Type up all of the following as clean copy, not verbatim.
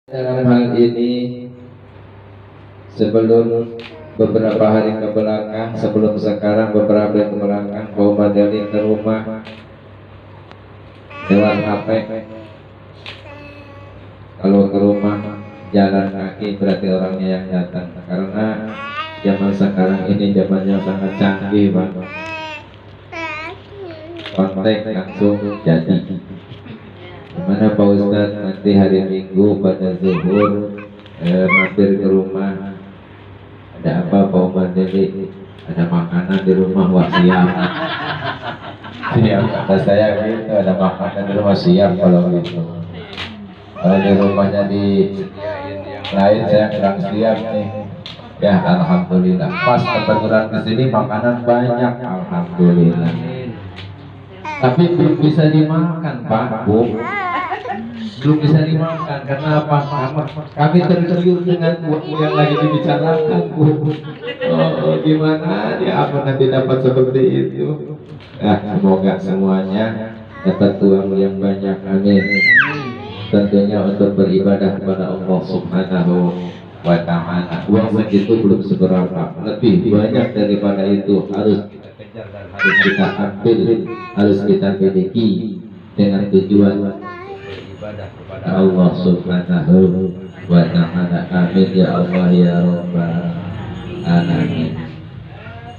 Dalam hal ini, sebelum beberapa hari ke belakang, sebelum sekarang beberapa hari ke belakang, bawa Madali ke rumah lewat HP. Kalau ke rumah jalan kaki berarti orangnya yang datang, karena zaman sekarang ini zamannya sangat canggih, Pak. Kontak langsung jadi. Gimana Pak Ustadz, nanti hari Minggu pada zuhur mampir ke rumah, ada apa Pak Madali? Ada makanan di rumah, wah siap. Siap, kata saya gitu, ada makanan di rumah, siap kalau gitu. Kalau di rumahnya disediain yang lain saya kurang siap nih. Ya alhamdulillah, pas kebetulan kesini makanan banyak, alhamdulillah. Tapi belum bisa dimakan Pak, Bu. Belum bisa dimakan karena apa? Kami tergiur dengan yang lagi dibicarakan, Bu. Oh, gimana ya, apa nanti dapat seperti itu? Nah, semoga semuanya dapat uang yang banyak, amin. Tentunya untuk beribadah kepada Allah Subhanahu wa Ta'ala. Uang segitu belum seberapa, lebih banyak daripada itu harus kita kejar dan harus kita ambil, harus kita miliki dengan tujuan beribadah kepada Allah Subhanahu wa Ta'ala. Amin ya Allah ya Rabbal alamin.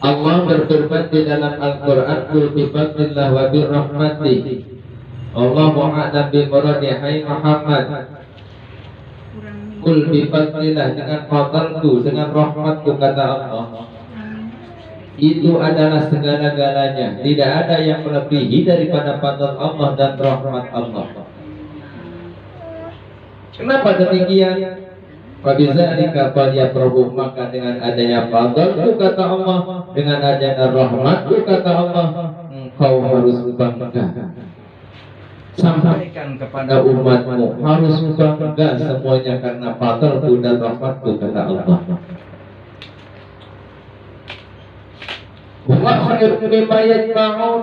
Allah berfirman di dalam Al-Quran, qul bi fadlillah wa bi rahmatih, Allahu a'lam bi muradi, hai Muhammad, qul bi fadlillah, dengan fadlku, dengan rahmatku, kata Allah, itu adalah segala-galanya. Tidak ada yang melebihi daripada fadl Allah dan rahmat Allah. Kenapa demikian? Fabizalika falyafrahu, maka dengan adanya fadlku, kata Allah, dengan adanya rahmatku, kata Allah, engkau harus bangga. Sampaikan kepada umatmu, harus bangga semuanya karena fadlku dan rahmatku, kata Allah. Wa khairu mimma yajma'un,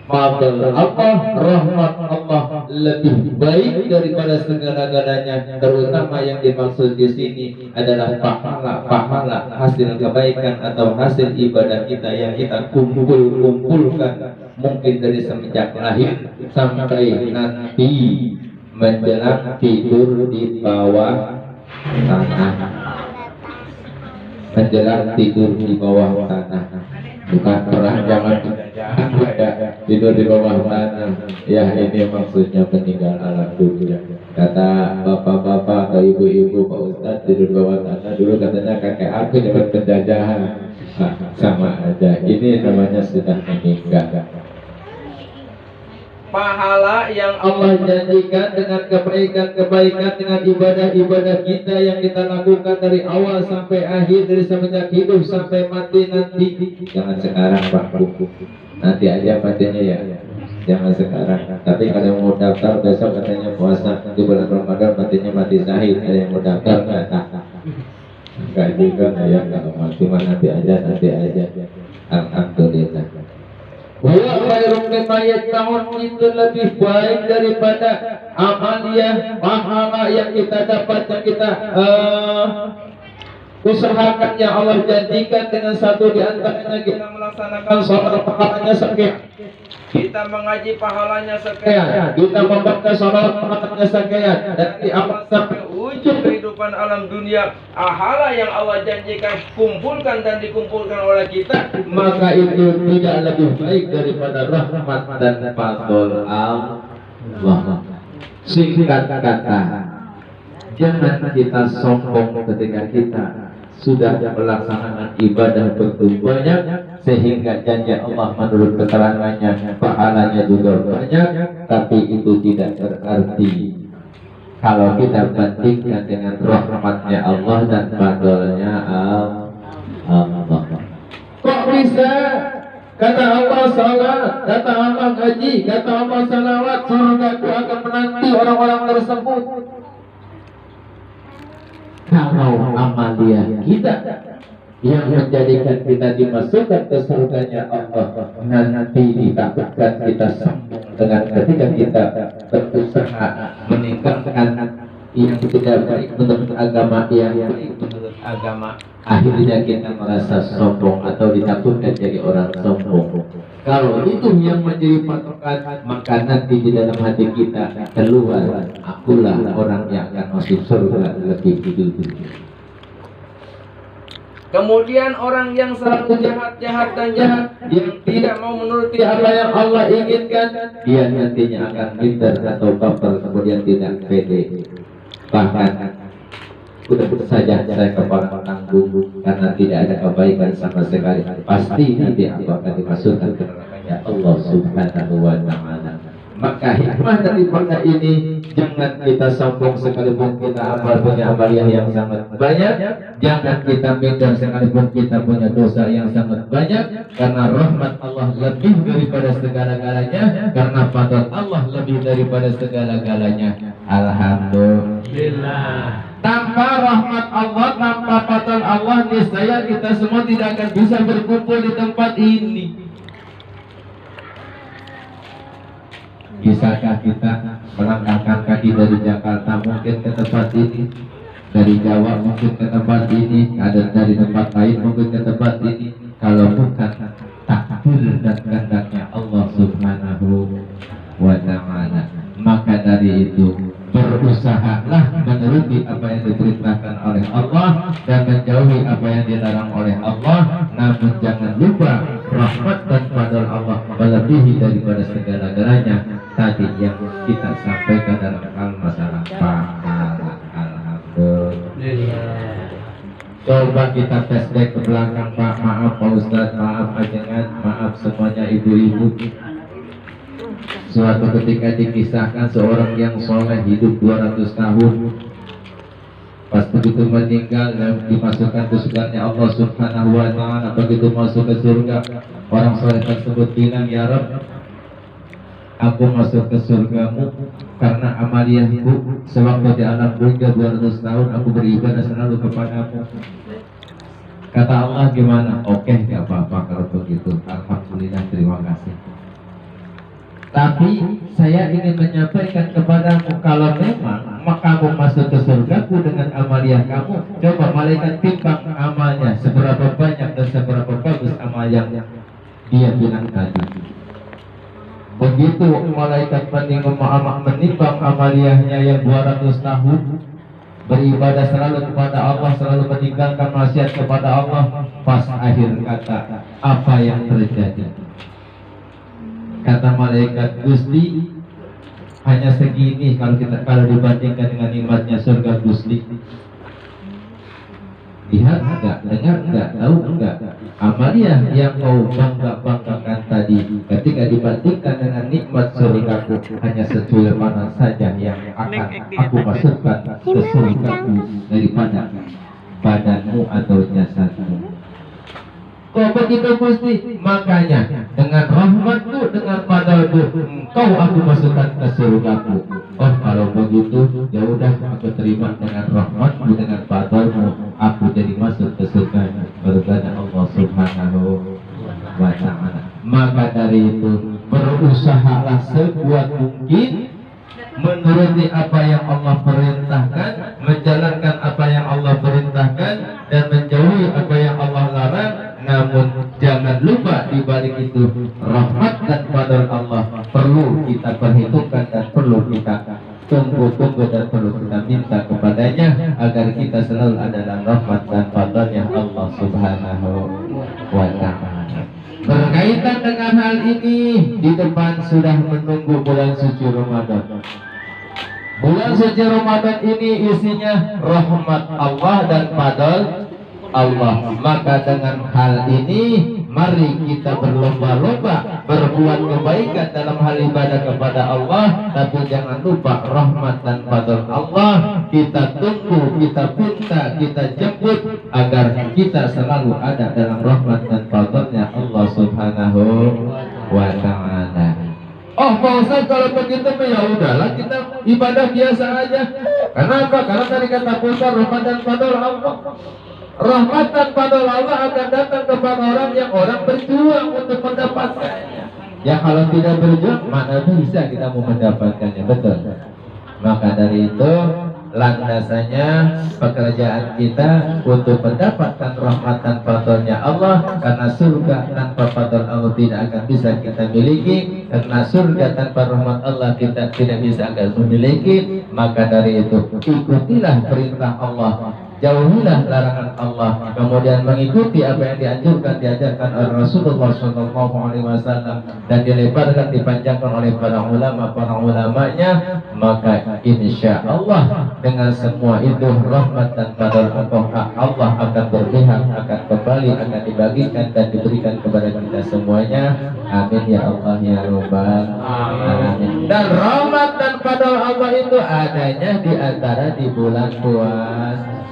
fadl Allah, rahmat Allah lebih baik daripada segala-galanya. Terutama yang dimaksud di sini adalah pahala hasil kebaikan atau hasil ibadah kita yang kita kumpulkan, mungkin dari semenjak lahir sampai nanti menjelang tidur di bawah tanah. Menjelang tidur di bawah tanah, bukan perang, jangan tidur di bawah tanah. Ya, ini maksudnya meninggal alam dunia. Kata bapak-bapak atau ibu-ibu, Pak Ustadz tidur di bawah tanah, dulu katanya kakek aku dapat penjajahan. Sama aja, ini namanya sudah meninggal. Pahala yang Allah janjikan dengan kebaikan-kebaikan, dengan ibadah-ibadah kita yang kita lakukan dari awal sampai akhir, dari semenjak hidup sampai mati nanti. Jangan sekarang Pak Bu, nanti aja matinya ya, jangan sekarang. Tapi kalau mau daftar besok katanya puasa di bulan Ramadan, matinya mati syahid, ada yang mau daftar nggak? Enggak juga ya, kalau mati mah nanti aja. Alhamdulillah. Wa khairum mimma yajma'un, itu lebih baik daripada amalia, pahala yang kita dapat, yang kita usahakan, yang Allah janjikan. Dengan satu di antaranya kita melaksanakan sholat, pahalanya sekian, kita mengaji pahalanya sekian, kita membaca sholat, pahalanya sekian, dan diamal sampai ujung kehidupan alam dunia. Pahala yang Allah janjikan kumpulkan dan dikumpulkan oleh kita, maka itu tidak lebih baik daripada rahmat dan fadl Allah. Singkat kata, jangan kita sombong ketika kita sudah melaksanakan ibadah begitu banyak, sehingga janji Allah menurut keterangannya pahalanya juga banyak. Tapi itu tidak berarti kalau kita bandingkan dengan rahmatnya Allah dan fadlnya Allah. Kok bisa? Kata Allah salat, kata Allah haji, kata Allah salawat, surga itu akan menanti orang-orang tersebut. Kalau amalia kita yang menjadikan kita dimasukkan ke surganya Allah nanti ditakutkan kita sombong dengan ketika kita berusaha meninggalkan yang tidak baik menurut agama, yang baik menurut agama, akhirnya kita merasa sombong atau ditakutkan jadi orang sombong. Kalau itu yang menjadi patokan, maka nanti di dalam hati kita keluar, akulah orang yang akan masuk surga lebih dulu. Kemudian orang yang selalu jahat dan jahat, yang tidak mau menuruti apa yang Allah inginkan, dia nantinya akan minder atau baper, kemudian tidak pede. Bahkan udah saja saya kepala tanggung karena tidak ada kebaikan sama sekali, pasti nanti aku akan dimasukkan ke neraka Allah Subhanahu wa Ta'ala. Maka hikmah daripada ini, jangan kita sombong sekalipun kita punya amaliyah yang sangat banyak, jangan kita minder sekalipun kita punya dosa yang sangat banyak, karena rahmat Allah lebih daripada segala-galanya, karena fadl Allah lebih daripada segala-galanya. Alhamdulillah. Tanpa rahmat Allah, tanpa fadl Allah, niscaya kita semua tidak akan bisa berkumpul di tempat ini. Bisakah kita melangkahkan kaki dari Jakarta mungkin ke tempat ini, dari Jawa mungkin ke tempat ini, ada dari tempat lain mungkin ke tempat ini, kalau bukan takdir dan kehendaknya Allah Subhanahu wa Ta'ala? Maka dari itu berusahalah menuruti apa yang diperintahkan oleh Allah dan menjauhi apa yang dilarang oleh Allah. Namun jangan lupa rahmat dan fadl Allah melebihi daripada segala-galanya tadi yang kita sampaikan dalam hal masalah pahala. Alhamdulillah. Coba kita flashback ke belakang, Pak. Maaf Pak Ustadz, maaf ajengan, maaf semuanya ibu-ibu. Suatu ketika dikisahkan seorang yang soleh hidup 200 tahun. Pas begitu meninggal dan dimasukkan ke surganya Allah Subhanahu wa Ta'ala, begitu masuk ke surga, orang soleh tersebut bilang, ya Rabb, aku masuk ke surgamu karena amaliyahku sewaktu di alam dunia 200 tahun aku beribadah selalu kepadamu. Kata Allah, gimana? Oke, gak apa-apa kalau begitu. Alhamdulillah, terima kasih. Tapi saya ingin menyampaikan kepadamu, kalau memang kamu masuk ke surgaku dengan amaliyah kamu, coba malaikat timbang amalnya seberapa banyak dan seberapa bagus amal yang dia bilang tadi. Begitu malaikat menimbang amaliyahnya yang 200 tahun beribadah selalu kepada Allah, selalu meninggalkan maksiat kepada Allah, pas akhir kata, apa yang terjadi? Kata malaikat, Gusti, hanya segini kalau dibandingkan dengan nikmatnya surga Gusti. Lihat enggak, dengar enggak, tahu enggak? Amaliyah yang kau banggakan tadi, ketika dibandingkan dengan nikmat surgaku, hanya secuil mana saja yang akan aku masukkan ke surgaku daripada badanmu atau jasadmu. Kok begitu Gusti? Makanya dengan rahmatku, dengan fadlku, engkau aku masukkan ke surgaku. Oh, kalau begitu ya udah, aku terima dengan rahmatmu, dengan fadlmu, aku jadi masuk ke surga Allah Subhanahu wa Ta'ala. Maka dari itu berusahalah sekuat mungkin menuruti apa yang Allah perintahkan, menjalankan apa yang Allah perintahkan, dan menjauhi apa yang Allah larang. Namun jangan lupa di balik itu rahmat dan fadl Allah perlu kita perhitungkan dan perlu kita tunggu-tunggu dan perlu kita minta kepadanya agar kita selalu ada dalam rahmat dan fadlnya Allah Subhanahu wa Ta'ala. Berkaitan dengan hal ini, di depan sudah menunggu bulan suci Ramadan. Bulan suci Ramadan ini isinya rahmat Allah dan fadl Allah. Maka dengan hal ini mari kita berlomba-lomba berbuat kebaikan dalam hal ibadah kepada Allah, tapi jangan lupa rahmat dan fadl Allah kita tunggu, kita minta, kita jemput agar kita selalu ada dalam rahmat dan fadlnya Allah Subhanahu wa Ta'ala. Oh Pak Ustaz, kalau begitu ya udahlah kita ibadah biasa aja. Kenapa? Karena tadi kata Pak Ustaz, rahmat dan fadl Allah. Rahmat dan fadl Allah akan datang kepada orang yang orang berjuang untuk mendapatkannya. Ya kalau tidak berjuang, mana bisa kita mau mendapatkannya, betul. Maka dari itu landasannya pekerjaan kita untuk mendapatkan rahmat dan fadlnya Allah, karena surga tanpa fadl Allah tidak akan bisa kita miliki, karena surga tanpa rahmat Allah kita tidak bisa akan memiliki. Maka dari itu ikutilah perintah Allah, jauhilah larangan Allah, kemudian mengikuti apa yang diajarkan oleh Rasulullah SAW dan dilebarkan, dipanjangkan oleh para ulamanya. Maka insya Allah dengan semua itu rahmat dan fadl Allah akan berpihak, akan kembali, akan dibagikan dan diberikan kepada kita semuanya. Amin ya Allah ya Rabbal alamin. Dan rahmat dan fadl Allah itu adanya di antara di bulan puasa.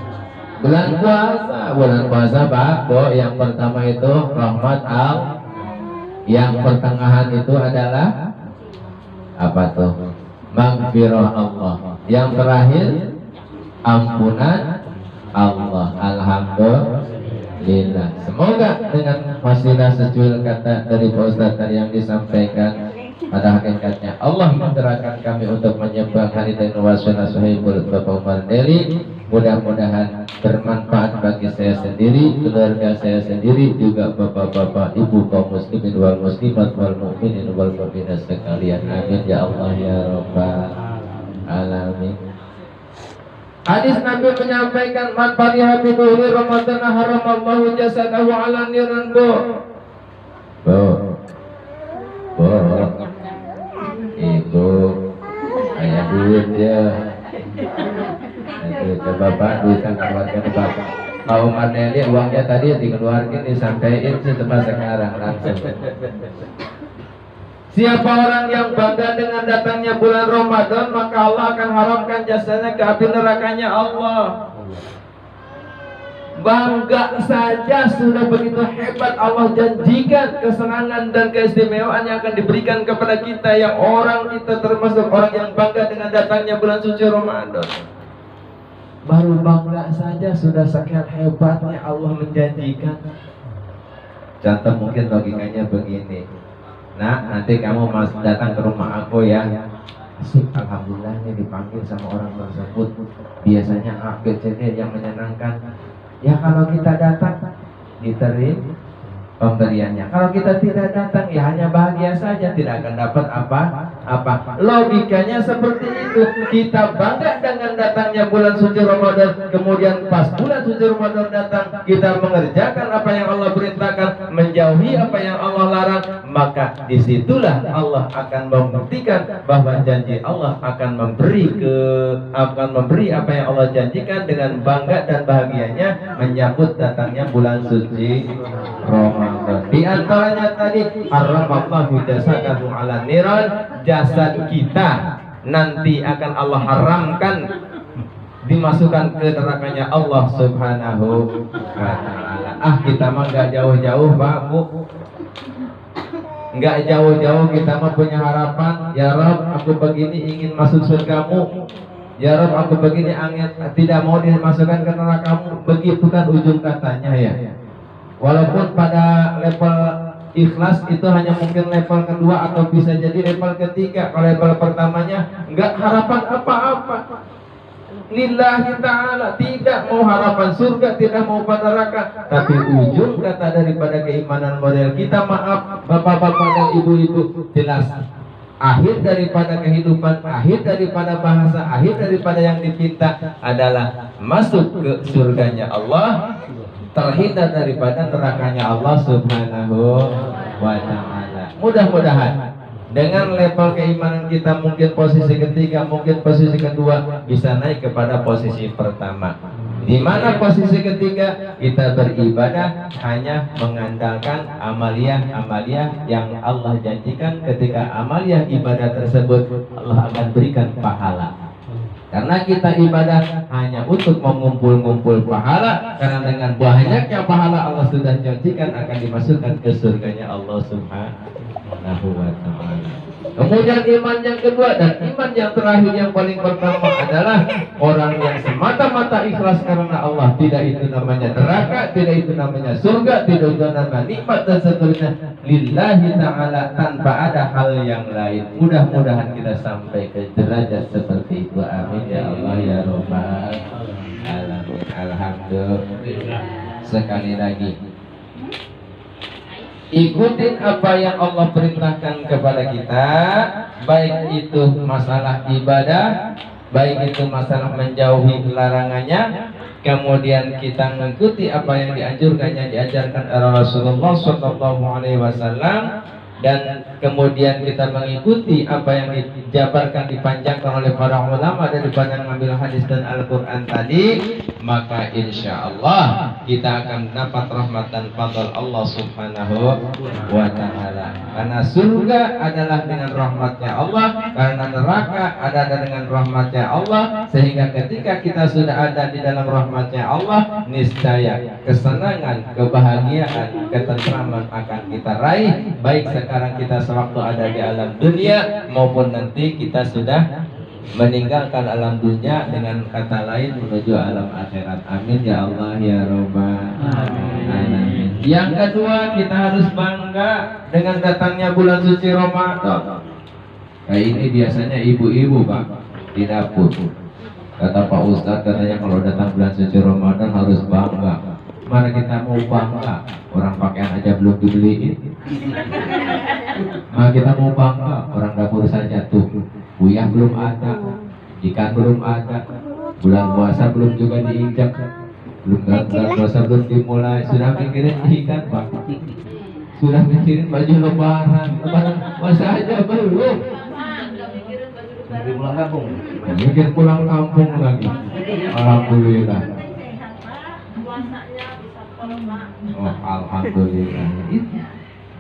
Bulan puasa Pak Bo, yang pertama itu rahmat Allah, yang pertengahan itu adalah apa tuh? Maghfirah Allah, yang terakhir ampunan Allah. Alhamdulillah. Semoga dengan wasilah secuil kata dari Pak Ustaz tadi yang disampaikan, pada hakikatnya Allah menggerakkan kami untuk menyembah hadirin wasilah sahibul Bapak Umar Deli. Mudah-mudahan bermanfaat bagi saya sendiri, keluarga saya sendiri, juga bapak-bapak, ibu kaum muslimin wal muslimat wal mu'minin wal mu'minat sekalian. Amin ya Allah ya Rabbal alamin. Hadis Nabi menyampaikan, man fariha bi dhuhri Ramadan haramallahu jasadahu ala niran. Itu kayak duit ya. Itu bapak duitnya keluarkan bapak. Kalau Umar Deli uangnya tadi dikeluarkan, disampaikan setelah sekarang langsung. Siapa orang yang bangga dengan datangnya bulan Ramadan, maka Allah akan haramkan jasanya ke api nerakanya Allah. Bangga saja sudah begitu hebat. Allah janjikan kesenangan dan keistimewaan yang akan diberikan kepada kita, yang orang kita termasuk orang yang bangga dengan datangnya bulan suci Ramadan. Baru bangga saja sudah sekian hebatnya Allah menjanjikan. Contoh mungkin logikanya begini. Nah, nanti kamu datang ke rumah aku ya. Asik, alhamdulillah ini dipanggil sama orang tersebut. Biasanya A, B, C, D yang menyenangkan. Ya kalau kita datang diterima pemberiannya. Kalau kita tidak datang ya hanya bahagia saja, tidak akan dapat apa-apa. Logikanya seperti itu. Kita bangga dengan datangnya bulan suci Ramadan, kemudian pas bulan suci Ramadan datang kita mengerjakan apa yang Allah perintahkan, menjauhi apa yang Allah larang, maka disitulah Allah akan membuktikan bahwa janji Allah akan memberi apa yang Allah janjikan dengan bangga dan bahagianya menyambut datangnya bulan suci Ramadan. Di antaranya tadi haramallahu jasadahu ala niran, jasad kita nanti akan Allah haramkan dimasukkan ke nerakanya Allah Subhanahu wa ta'ala. Kita mah nggak jauh-jauh Pak Bu, nggak jauh-jauh kita mah punya harapan. Ya Rabb, aku begini ingin masuk surgamu. Ya Rabb, aku begini tidak mau dimasukkan ke nerakamu. Begitu kan ujung katanya ya. Walaupun pada level ikhlas itu hanya mungkin level kedua atau bisa jadi level ketiga. Kalau level pertamanya enggak harapan apa-apa, lillahi ta'ala, tidak mau harapan surga, tidak mau pada neraka. Tapi ujung kata daripada keimanan model kita, maaf bapak-bapak dan ibu-ibu, jelas akhir daripada kehidupan, akhir daripada bahasa, akhir daripada yang dipinta adalah masuk ke surganya Allah, terhindar daripada nerakanya Allah Subhanahu wa ta'ala. Mudah-mudahan dengan level keimanan kita mungkin posisi ketiga, mungkin posisi kedua, bisa naik kepada posisi pertama. Di mana posisi ketiga kita beribadah hanya mengandalkan amaliyah yang Allah janjikan. Ketika amaliyah ibadah tersebut Allah akan berikan pahala. Karena kita ibadah hanya untuk mengumpul-ngumpul pahala, karena dengan banyaknya pahala Allah sudah janjikan akan dimasukkan ke surganya Allah Subhanahu wa ta'ala. Kemudian iman yang kedua dan iman yang terakhir yang paling pertama adalah orang yang semata-mata ikhlas karena Allah. Tidak itu namanya neraka, tidak itu namanya surga, tidak itu namanya nikmat dan seterusnya. Lillahi ta'ala, tanpa ada hal yang lain. Mudah-mudahan kita sampai ke derajat seperti itu. Amin ya Allah ya Rabb. rabbal alamin. Alhamdulillah. Sekali lagi, ikutin apa yang Allah perintahkan kepada kita, baik itu masalah ibadah, baik itu masalah menjauhi larangannya. Kemudian kita mengikuti apa yang dianjurkannya, diajarkan oleh Rasulullah SAW, dan kemudian kita mengikuti apa yang dijabarkan, dipanjangkan oleh para ulama daripada mengambil hadis dan Al-Quran tadi, maka insya Allah kita akan dapat rahmat dan fadl Allah Subhanahu wa Ta'ala. Karena surga adalah dengan rahmatnya Allah, karena neraka adalah dengan rahmatnya Allah, sehingga ketika kita sudah ada di dalam rahmatnya Allah, niscaya kesenangan, kebahagiaan, ketentraman akan kita raih, baik sekarang kita sewaktu ada di alam dunia maupun nanti kita sudah meninggalkan alam dunia, dengan kata lain menuju alam akhirat. Amin ya Allah ya Rabbal alamin. Yang kedua, kita harus bangga dengan datangnya bulan suci Ramadan. Kayak ini biasanya ibu-ibu Pak di dapur. Kata Pak Ustadz, katanya kalau datang bulan suci Ramadan harus bangga. Mana kita mau bangga? Orang pakaian aja belum dibeliin. Mana kita mau bangga? Orang dapur saja tuh buyah belum ada, ikan belum ada, bulan puasa belum juga diinjak, bulan puasa belum dimulai, sudah mikirin ikan Pak, sudah mikirin baju lebaran puasa aja belum, pulang kampung, mikir pulang kampung lagi. Alhamdulillah. Oh, alhamdulillah.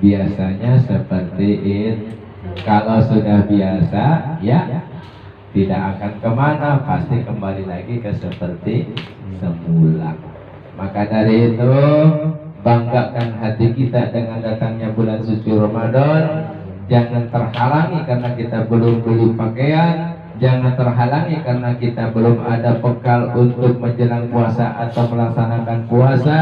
Biasanya seperti itu. Kalau sudah biasa, ya tidak akan kemana, pasti kembali lagi ke seperti semula. Maka dari itu, banggakan hati kita dengan datangnya bulan suci Ramadan. Jangan terhalangi karena kita belum beli pakaian, jangan terhalangi karena kita belum ada bekal untuk menjelang puasa atau melaksanakan puasa.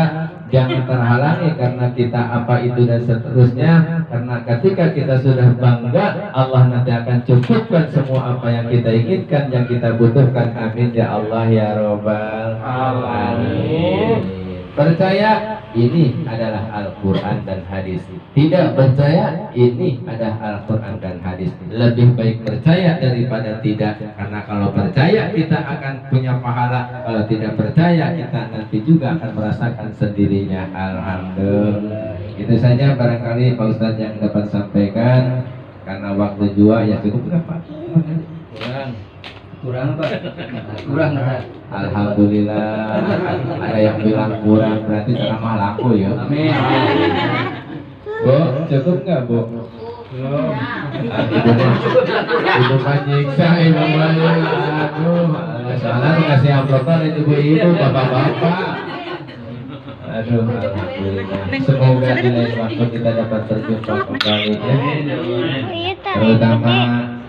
Jangan terhalangi karena kita apa itu dan seterusnya. Karena ketika kita sudah bangga, Allah nanti akan cukupkan semua apa yang kita inginkan, yang kita butuhkan. Amin ya Allah ya Rabbal alamin. Percaya ini adalah Al-Quran dan hadis. Tidak percaya ini adalah Al-Quran dan hadis. Lebih baik percaya daripada tidak. Karena kalau percaya kita akan punya pahala, kalau tidak percaya kita nanti juga akan merasakan sendirinya. Alhamdulillah. Itu saja barangkali Pak Ustadz yang dapat sampaikan. Karena waktu jua ya cukup berapa? Kurang Pak, kurang Pak. Alhamdulillah. Ada yang bilang kurang, berarti ceramah laku ya. Amin. Bu, cukup nggak Bu? Belum. Ibu menyiksa, ibu aduh. Soalnya kasih amplopnya ibu-ibu, bapak-bapak. Aduh, alhamdulillah. Semoga di lain waktu kita dapat berjumpa kembali ya. Terutama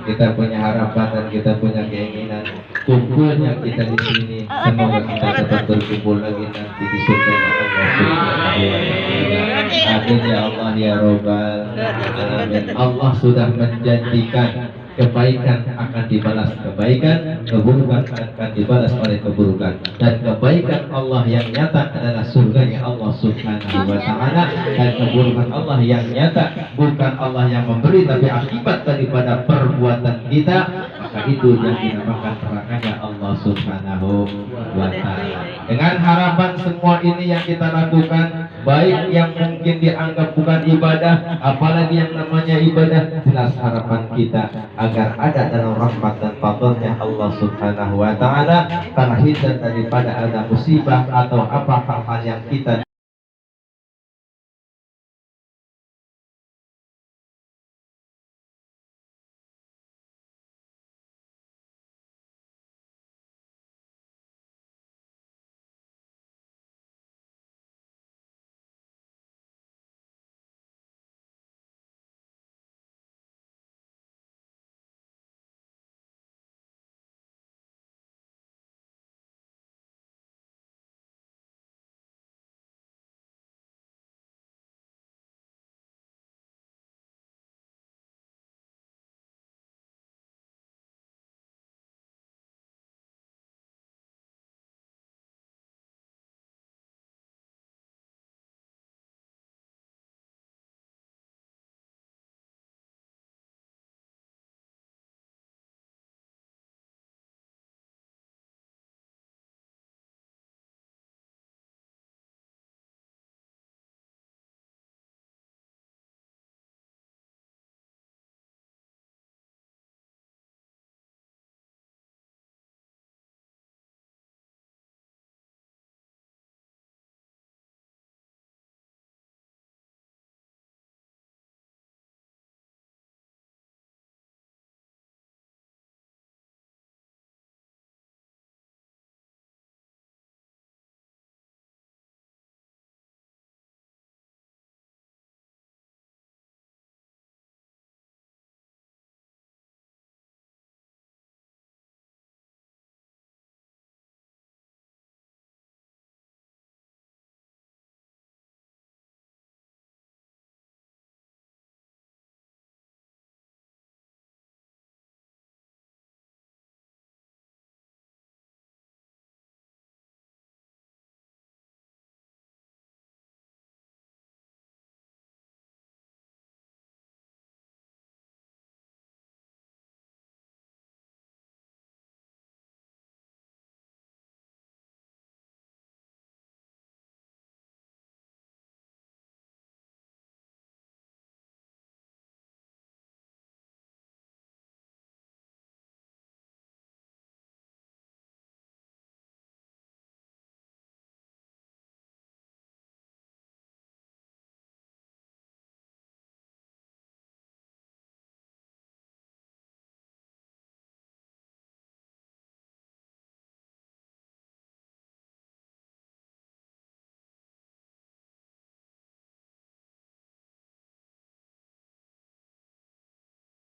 kita punya harapan dan kita punya keinginan kumpulnya kita di sini. Semoga kita dapat berkumpul lagi nanti di surga Allah Subhanahu wa Ta'ala. Amin ya Allah ya Rabbal alamin. Allah sudah menjanjikan kebaikan akan dibalas kebaikan, keburukan akan dibalas oleh keburukan, dan kebaikan Allah yang nyata adalah surganya Allah Subhanahu wa Ta'ala, dan keburukan Allah yang nyata bukan Allah yang memberi tapi akibat daripada perbuatan kita, maka itu yang dinamakan nerakanya Allah Subhanahu wa Ta'ala. Dengan harapan semua ini yang kita lakukan, baik yang mungkin dianggap bukan ibadah, apalagi yang namanya ibadah, jelas harapan kita agar ada dalam rahmat dan fadlnya Allah Subhanahu wa Ta'ala, terhindar daripada ada musibah atau apa hal-hal yang kita